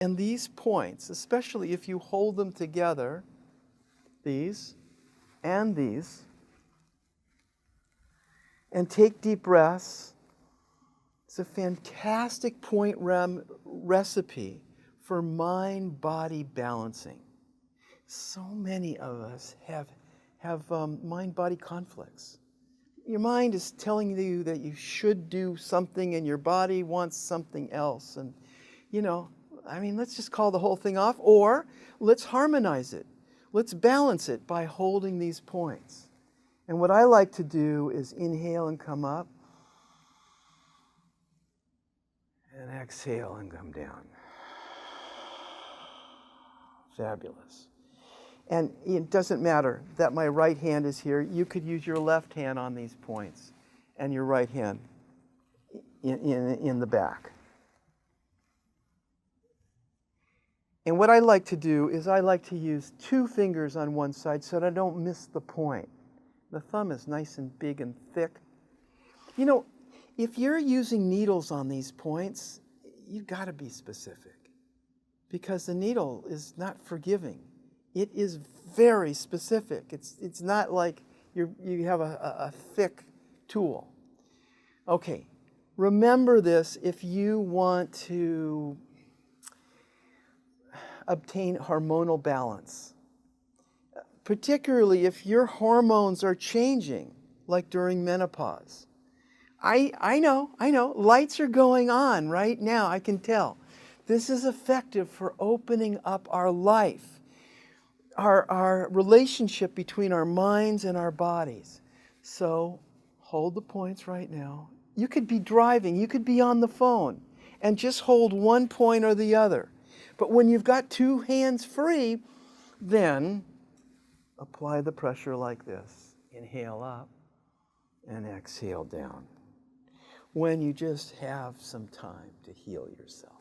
And these points, especially if you hold them together, these and these, and take deep breaths, it's a fantastic point recipe for mind-body balancing. So many of us have mind-body conflicts. Your mind is telling you that you should do something and your body wants something else. And, let's just call the whole thing off, or let's harmonize it. Let's balance it by holding these points. And what I like to do is inhale and come up, and exhale and come down. Fabulous. And it doesn't matter that my right hand is here. You could use your left hand on these points and your right hand in the back. And what I like to do is I like to use 2 fingers on one side so that I don't miss the point. The thumb is nice and big and thick. If you're using needles on these points, you've got to be specific, because the needle is not forgiving. It is very specific. It's not like you have a thick tool. Okay, remember this if you want to obtain hormonal balance, particularly if your hormones are changing, like during menopause. I know, lights are going on right now, I can tell. This is effective for opening up our life, our relationship between our minds and our bodies. So hold the points right now. You could be driving, you could be on the phone, and just hold one point or the other. But when you've got 2 hands free, then apply the pressure like this. Inhale up and exhale down, when you just have some time to heal yourself.